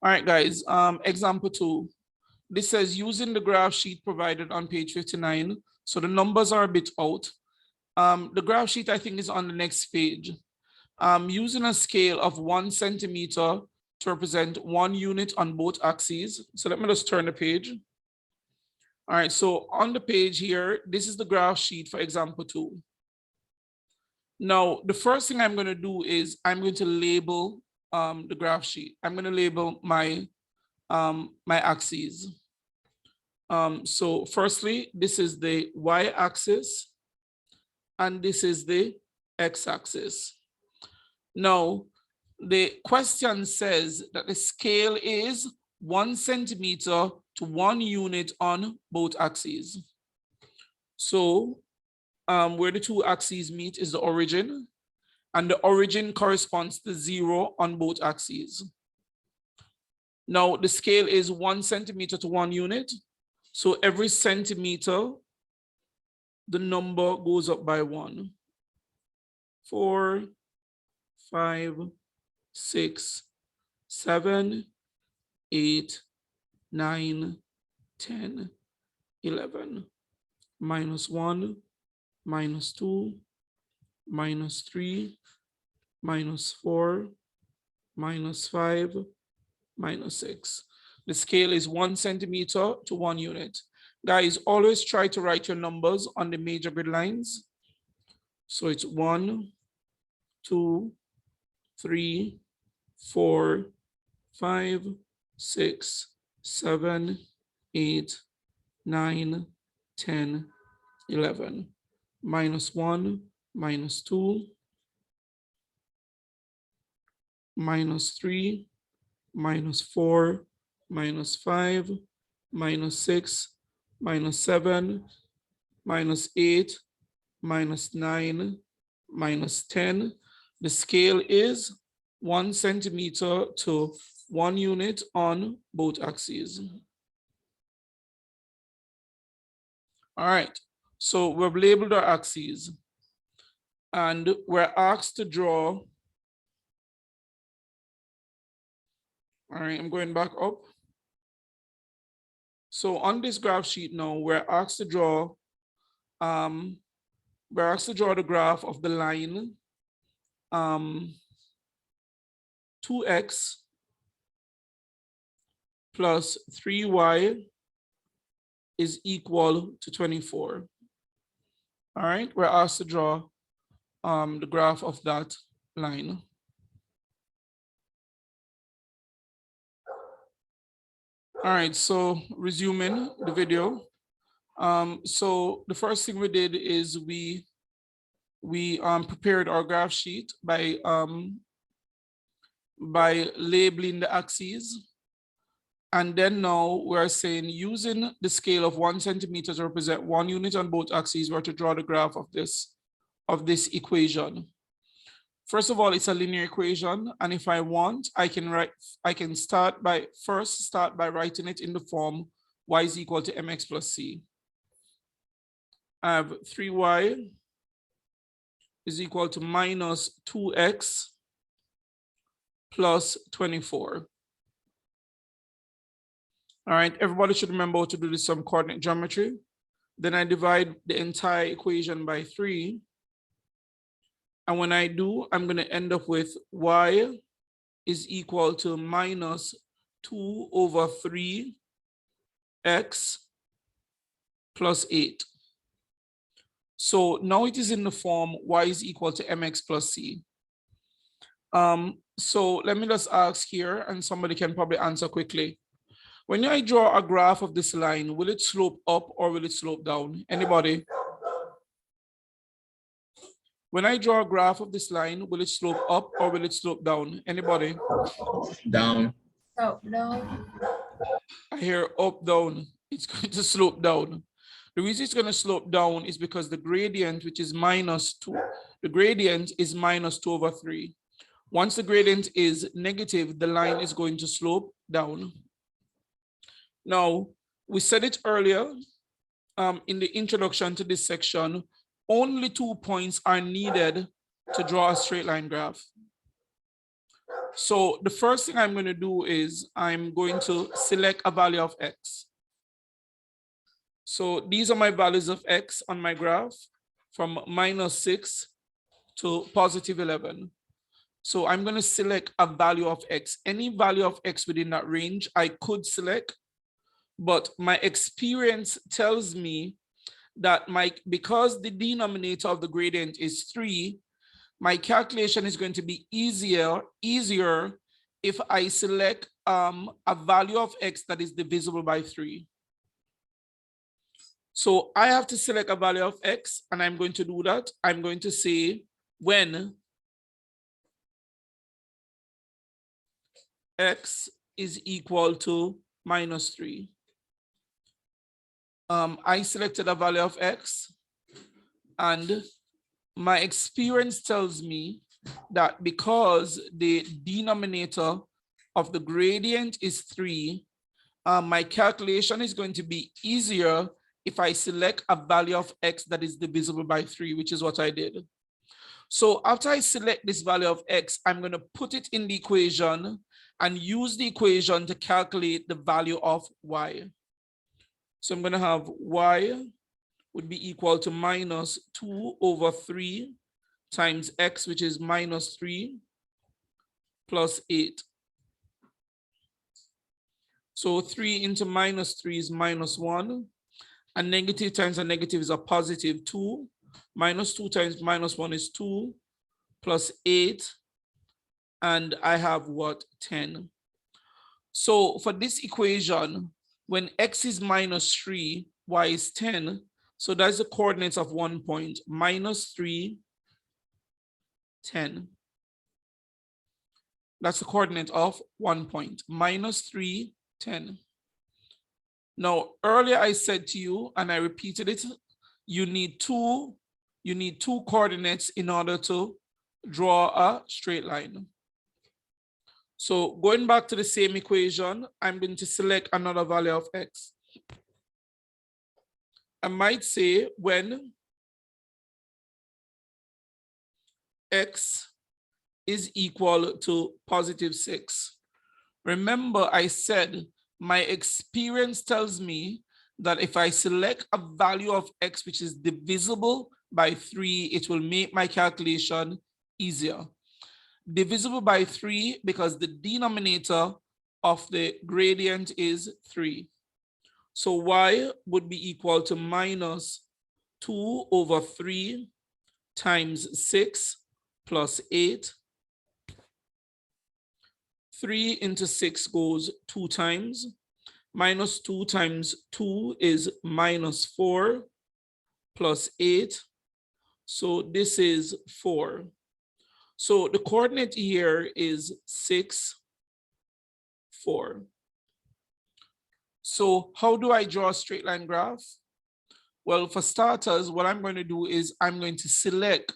All right, guys, example 2. This says using the graph sheet provided on page 59. So the numbers are a bit out. The graph sheet, I think, is on the next page. Using a scale of 1 centimeter to represent 1 unit on both axes. So let me just turn the page. All right, so on the page here, this is the graph sheet for example 2. Now, the first thing I'm going to do is I'm going to label the graph sheet. I'm going to label my axes. So firstly, this is the y-axis and this is the x-axis. Now, the question says that the scale is 1 centimeter to 1 unit on both axes. So where the two axes meet is the origin, and the origin corresponds to 0 on both axes. Now, the scale is 1 centimeter to 1 unit. So every centimeter, the number goes up by 1. 4, 5, 6, 7, 8, 9, 10, 11. Minus 1, minus 2, minus 3, minus 4, minus 5, minus 6. The scale is 1 centimeter to 1 unit. Guys, always try to write your numbers on the major grid lines. So it's 1, 2, 3, 4, 5, 6, 7, 8, 9, 10, 11. Minus 1, minus 2, minus 3, minus 4, minus 5, minus 6, minus 7, minus 8, minus 9, minus 10. The scale is 1 centimeter to 1 unit on both axes. All right, so we've labeled our axes and we're asked to draw. All right, I'm going back up. So on this graph sheet now, we're asked to draw the graph of the line 2x plus 3y is equal to 24. All right, we're asked to draw the graph of that line. All right, so resuming the video. So the first thing we did is we prepared our graph sheet by labeling the axes. And then now we're saying using the scale of 1 centimeter to represent 1 unit on both axes, we're to draw the graph of this equation. First of all, it's a linear equation, and if I want, I can start by writing it in the form y is equal to mx plus c. I have 3y is equal to minus 2x plus 24. All right, everybody should remember how to do this some coordinate geometry. Then I divide the entire equation by 3. And when I do, I'm going to end up with y is equal to minus 2 over 3x plus 8. So now it is in the form y is equal to mx plus c. So let me just ask here, and somebody can probably answer quickly. When I draw a graph of this line, will it slope up or will it slope down? Anybody? When I draw a graph of this line, will it slope up or will it slope down? Anybody? Down. Oh, no. I hear up, down. It's going to slope down. The reason it's going to slope down is because the gradient, which is minus 2, the gradient is minus 2 over 3. Once the gradient is negative, the line is going to slope down. Now, we said it earlier in the introduction to this section, only 2 points are needed to draw a straight line graph. So the first thing I'm going to do is I'm going to select a value of X. So these are my values of X on my graph from -6 to +11. So I'm going to select a value of X. Any value of X within that range I could select, but my experience tells me that because the denominator of the gradient is 3, my calculation is going to be easier if I select a value of X that is divisible by 3. So I have to select a value of X, and I'm going to do that. I'm going to say when X is equal to -3. I selected a value of X, and my experience tells me that because the denominator of the gradient is 3, my calculation is going to be easier if I select a value of X that is divisible by 3, which is what I did. So after I select this value of X, I'm going to put it in the equation and use the equation to calculate the value of Y. So I'm going to have Y would be equal to -2/3 times X, which is -3 plus 8. So 3 into -3 is -1. A negative times a negative is a +2. -2 times -1 is 2 plus 8. And I have what? 10. So for this equation, when X is -3, Y is 10. So that's the coordinates of 1 point, -3, 10. That's the coordinate of 1 point, -3, 10. Now, earlier I said to you, and I repeated it, you need two coordinates in order to draw a straight line. So going back to the same equation, I'm going to select another value of X. I might say when X is equal to +6. Remember, I said my experience tells me that if I select a value of X which is divisible by 3, it will make my calculation easier. Divisible by 3 because the denominator of the gradient is 3. So Y would be equal to -2/3 times 6 plus 8. 3 into 6 goes 2 times. -2 times 2 is -4 plus 8. So this is 4. So the coordinate here is 6, 4. So how do I draw a straight line graph? Well, for starters, what I'm going to do is I'm going to select,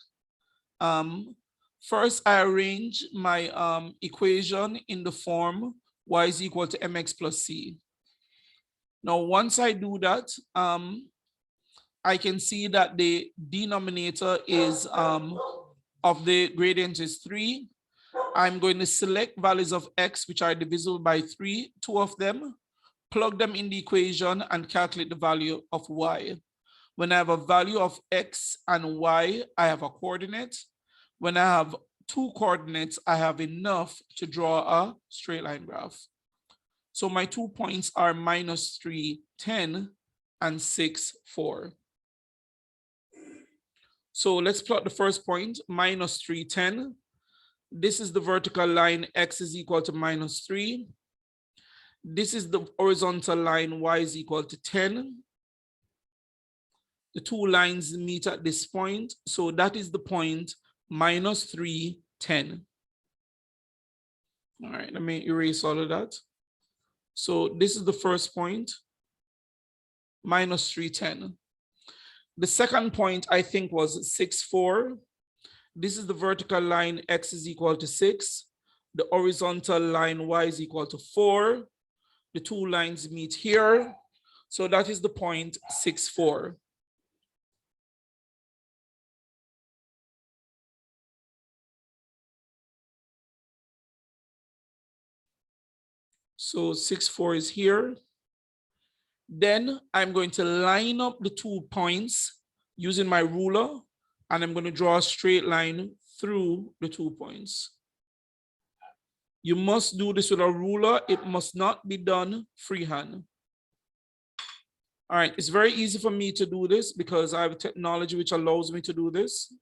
first I arrange my equation in the form y is equal to mx plus c. Now, once I do that, I can see that the denominator is of the gradient is 3. I'm going to select values of x which are divisible by 3, 2 of them, plug them in the equation and calculate the value of y. When I have a value of x and y, I have a coordinate. When I have 2 coordinates, I have enough to draw a straight line graph. So my 2 points are -3, 10 and 6, 4. So let's plot the first point, -3, 10. This is the vertical line, x is equal to -3. This is the horizontal line, y is equal to 10. The 2 lines meet at this point. So that is the point -3, 10. All right, let me erase all of that. So this is the first point, -3, 10. The second point I think was 6, 4. This is the vertical line, x is equal to 6. The horizontal line, y is equal to 4. The 2 lines meet here. So that is the point 6, 4. So 6, 4 is here. Then I'm going to line up the 2 points using my ruler, and I'm going to draw a straight line through the 2 points. You must do this with a ruler. It must not be done freehand. All right, it's very easy for me to do this because I have technology which allows me to do this.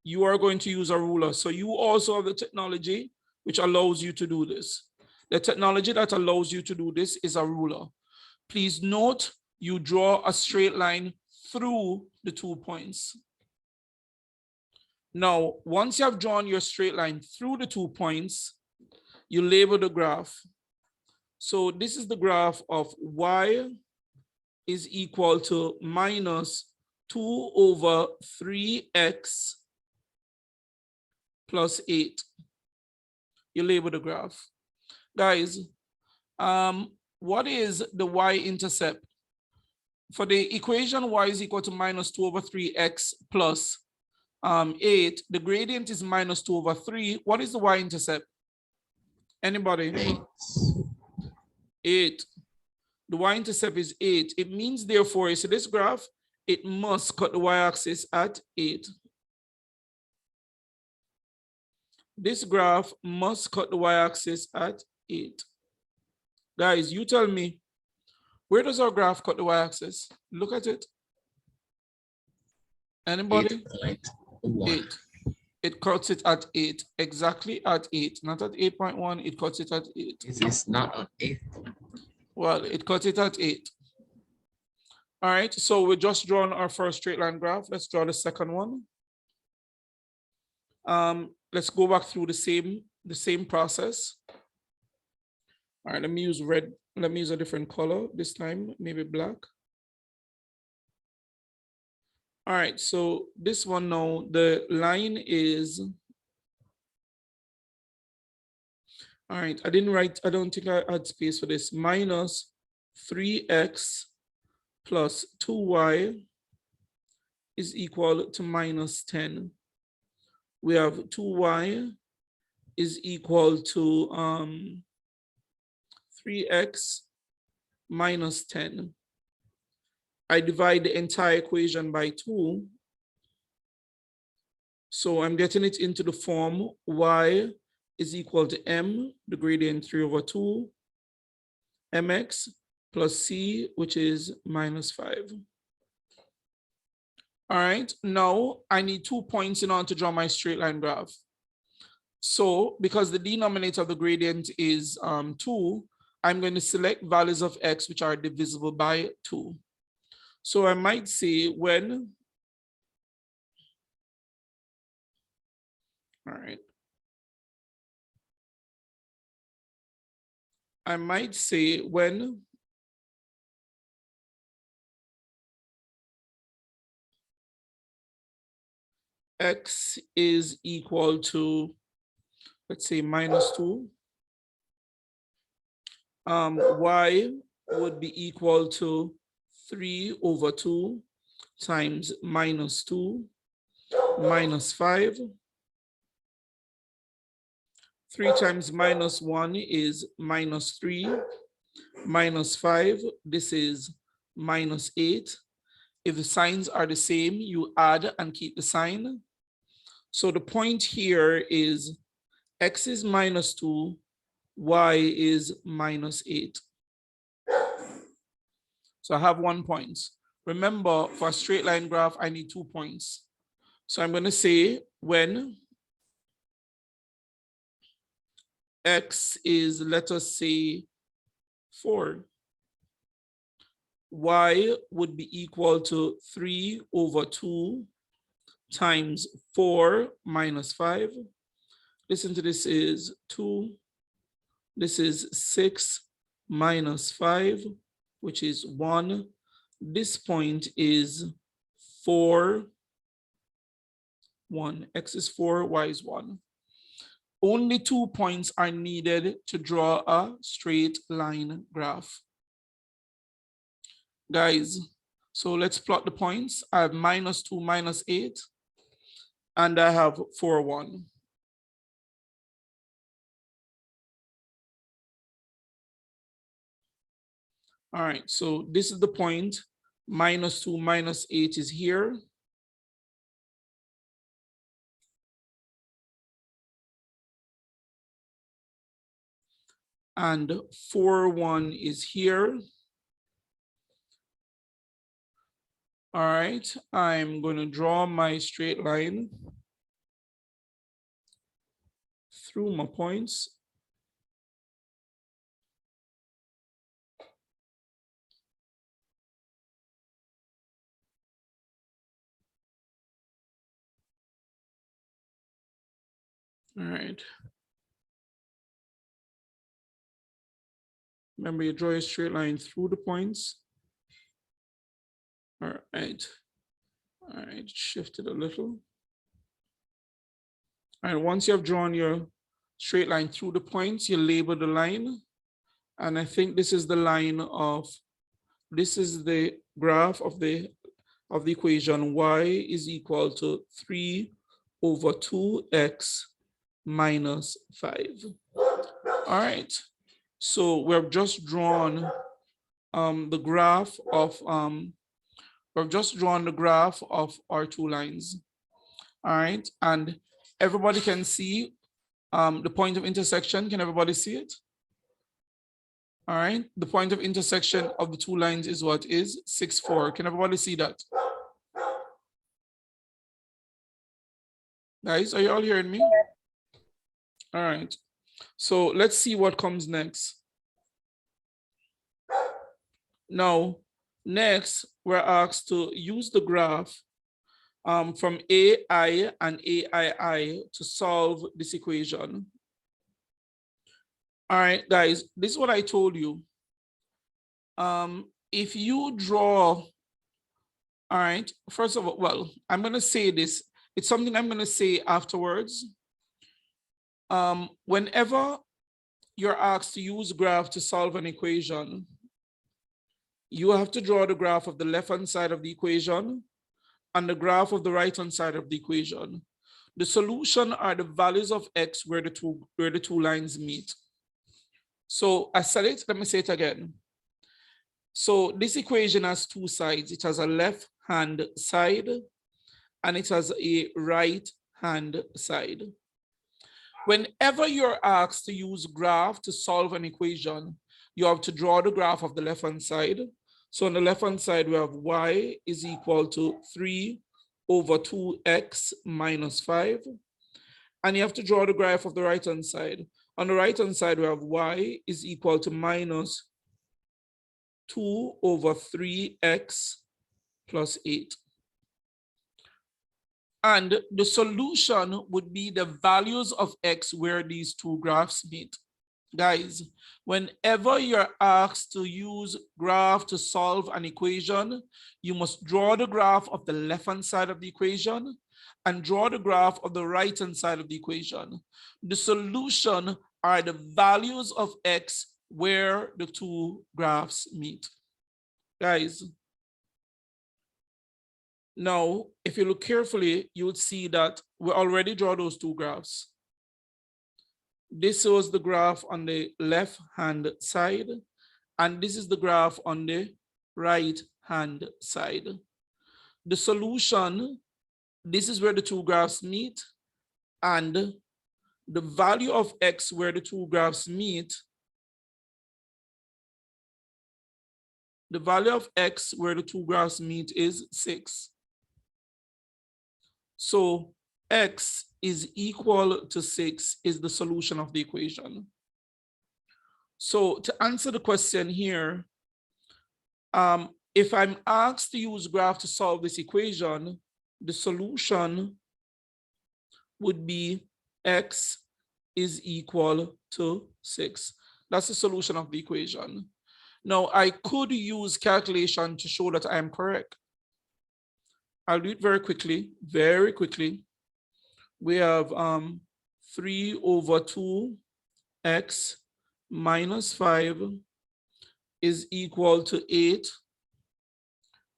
You are going to use a ruler. So you also have the technology which allows you to do this. The technology that allows you to do this is a ruler. Please note, you draw a straight line through the 2 points. Now, once you have drawn your straight line through the 2 points, you label the graph. So this is the graph of y is equal to minus 2 over 3x plus 8. You label the graph. Guys, what is the y-intercept? For the equation y is equal to minus 2 over 3x plus 8, the gradient is minus 2 over 3. What is the y-intercept? Anybody? 8. The y-intercept is 8. It means, therefore, you see this graph, it must cut the y-axis at 8. This graph must cut the y-axis at 8. Guys, you tell me, where does our graph cut the y-axis? Look at it. Anybody? 8. It cuts it at 8, exactly at 8, not at 8.1, it cuts it at 8. It's not on 8. Well, it cut it at 8. All right, so we're just drawing our first straight line graph. Let's draw the second one. Let's go back through the same process. All right, let me use red. Let me use a different color this time, maybe black. All right, so this one now, the line is, all right, I don't think I had space for this, minus 3x plus 2y is equal to minus 10. We have 2y is equal to 3x minus 10. I divide the entire equation by 2. So I'm getting it into the form y is equal to m, the gradient 3 over 2, mx plus c, which is minus 5. All right, now I need 2 points in order to draw my straight line graph. So because the denominator of the gradient is 2, I'm going to select values of x which are divisible by 2. So I might say when, all right, I might say when x is equal to, let's say, minus 2, y would be equal to 3 over 2 times minus 2 minus 5. 3 times minus 1 is minus 3 minus 5. This is minus 8. If the signs are the same, you add and keep the sign. So the point here is x is minus 2, y is minus 8. So I have 1 point. Remember, for a straight line graph, I need 2 points. So I'm going to say when x is, let us say, 4, y would be equal to 3 over 2 times 4 minus 5. Listen to this is 2. This is 6 minus 5, which is 1. This point is 4, 1. X is 4, y is 1. Only 2 points are needed to draw a straight line graph. Guys, so let's plot the points. I have minus 2, minus 8, and I have 4, 1. All right, so this is the point. -2 -8 is here. And 4, 1 is here. All right, I'm going to draw my straight line through my points. All right. Remember, you draw a straight line through the points. All right. All right, shift it a little. All right, once you have drawn your straight line through the points, you label the line. And I think this is the line of, this is the graph of the equation y is equal to 3 over 2x minus 5. All right, so we've just drawn the graph of our two lines. All right, and everybody can see the point of intersection. Can everybody see it? All right, the point of intersection of the two lines is what? Is 6, 4. Can everybody see that? Guys, are you all hearing me? All right, so let's see what comes next. Now, next, we're asked to use the graph from AI and AII to solve this equation. All right, guys, this is what I told you. If you draw, all right, first of all, well, I'm going to say this. It's something I'm going to say afterwards. Whenever you're asked to use graph to solve an equation, you have to draw the graph of the left-hand side of the equation and the graph of the right-hand side of the equation. The solution are the values of x where the two lines meet. So I said it, let me say it again. So this equation has two sides. It has a left-hand side and it has a right-hand side. Whenever you're asked to use graph to solve an equation, you have to draw the graph of the left-hand side. So on the left-hand side, we have y is equal to 3 over 2x minus 5. And you have to draw the graph of the right-hand side. On the right-hand side, we have y is equal to minus 2 over 3x plus 8. And the solution would be the values of x where these two graphs meet. Guys, whenever you're asked to use graph to solve an equation, you must draw the graph of the left-hand side of the equation and draw the graph of the right-hand side of the equation. The solution are the values of x where the two graphs meet. Guys, now, if you look carefully, you would see that we already draw those two graphs. This was the graph on the left-hand side, and this is the graph on the right-hand side. The solution, this is where the two graphs meet, and the value of x where the two graphs meet, the value of x where the two graphs meet is 6. So x is equal to 6 is the solution of the equation. So to answer the question here, if I'm asked to use graph to solve this equation, the solution would be x is equal to 6. That's the solution of the equation. Now, I could use calculation to show that I am correct. I'll do it very quickly, very quickly. We have 3 over 2x minus 5 is equal to 8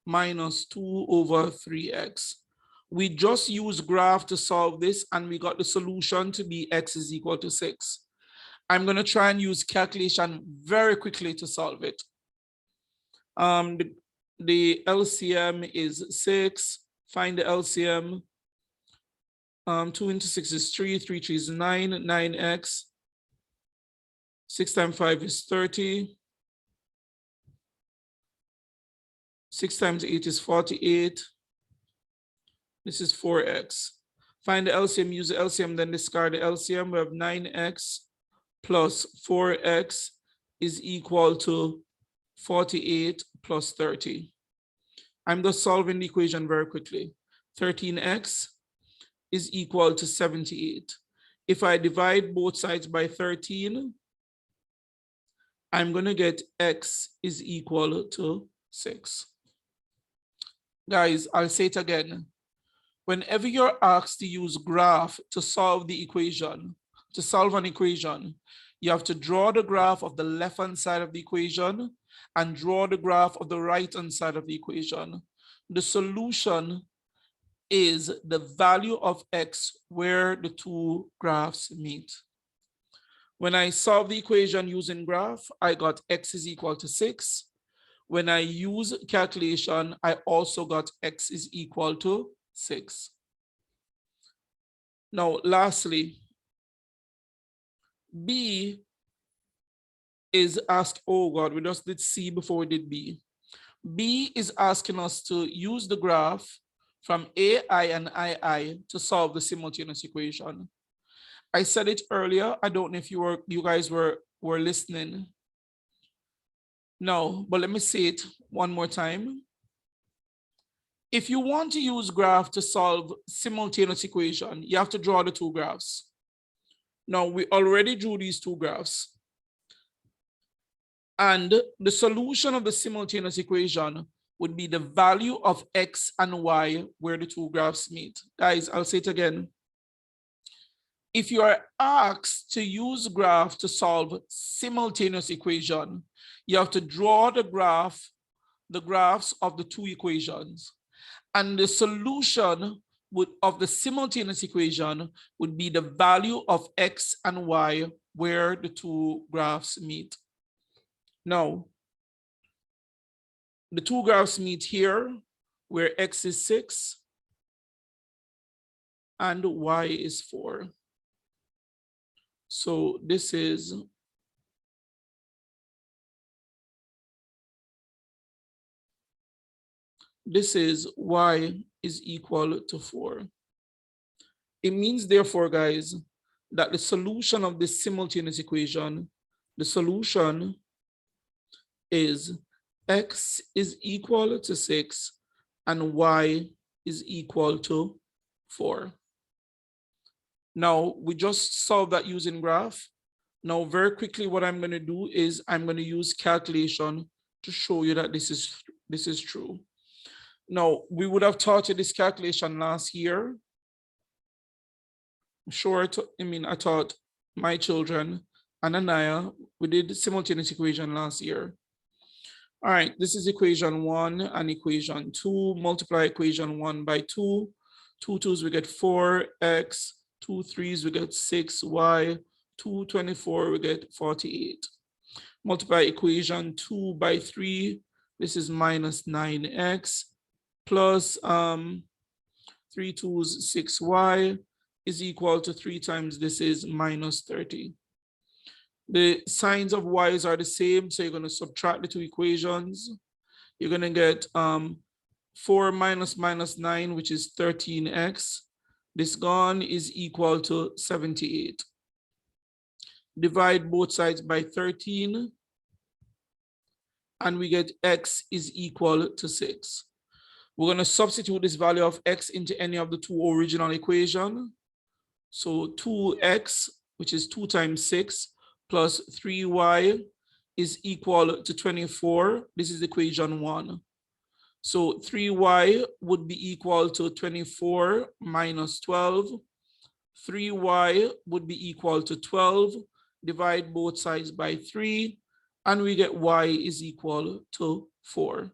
minus 2 over 3x. We just use graph to solve this and we got the solution to be x is equal to 6. I'm going to try and use calculation very quickly to solve it. The LCM is 6. Find the LCM. 2 into 6 is 3. 3 is 9. 9x. 6 times 5 is 30. 6 times 8 is 48. This is 4x. Find the LCM, use the LCM, then discard the LCM. We have 9x plus 4x is equal to 48 plus 30. I'm just solving the equation very quickly. 13x is equal to 78. If I divide both sides by 13, I'm going to get x is equal to 6. Guys, I'll say it again. Whenever you're asked to use graph to solve the equation, to solve an equation, you have to draw the graph of the left-hand side of the equation and draw the graph of the right-hand side of the equation. The solution is the value of x where the two graphs meet. When I solve the equation using graph, I got x is equal to 6. When I use calculation, I also got x is equal to 6. Now, lastly, B is asked, oh God, we just did C before we did B. B is asking us to use the graph from AI and II to solve the simultaneous equation. I said it earlier. I don't know if you guys were listening. No, but let me say it one more time. If you want to use graph to solve simultaneous equation, you have to draw the two graphs. Now, we already drew these two graphs. And the solution of the simultaneous equation would be the value of x and y where the two graphs meet. Guys, I'll say it again. If you are asked to use graph to solve simultaneous equation, you have to draw the graphs of the two equations. And the solution of the simultaneous equation would be the value of x and y where the two graphs meet. Now, the two graphs meet here where x is 6 and y is 4. So this is y is equal to 4. It means, therefore, guys, that the solution of this simultaneous equation, the solution is x is equal to 6 and y is equal to 4. Now, we just solved that using graph. Now, very quickly, what I'm going to do is I'm going to use calculation to show you that this is true. Now, we would have taught you this calculation last year. I'm sure, I taught my children and Anaya, we did simultaneous equation last year. All right, this is equation 1 and equation 2. Multiply equation 1 by 2. 2 2's we get 4x. 2 3's we get 6y. 2 24 we get 48. Multiply equation 2 by 3. This is minus 9x plus 3 2's 6y is equal to 3 times this is minus 30. The signs of y's are the same, so you're going to subtract the two equations. You're going to get 4 minus minus 9, which is 13x. This gone is equal to 78. Divide both sides by 13, and we get x is equal to 6. We're going to substitute this value of x into any of the two original equations. So 2x, which is 2 times 6, plus 3y is equal to 24. This is equation 1. So 3y would be equal to 24 minus 12. 3y would be equal to 12. Divide both sides by 3, and we get y is equal to 4.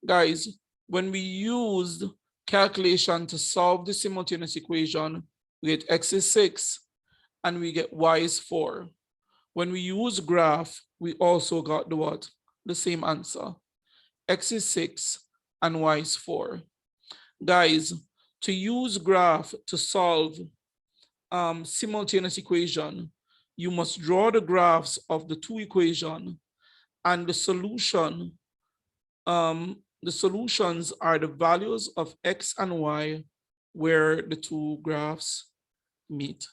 Guys, when we used calculation to solve the simultaneous equation, we get x is 6 and we get y is 4. When we use graph, we also got the what? the same answer. X is 6 and Y is 4. Guys, to use graph to solve simultaneous equation, you must draw the graphs of the two equations, and the solutions are the values of X and Y where the two graphs meet.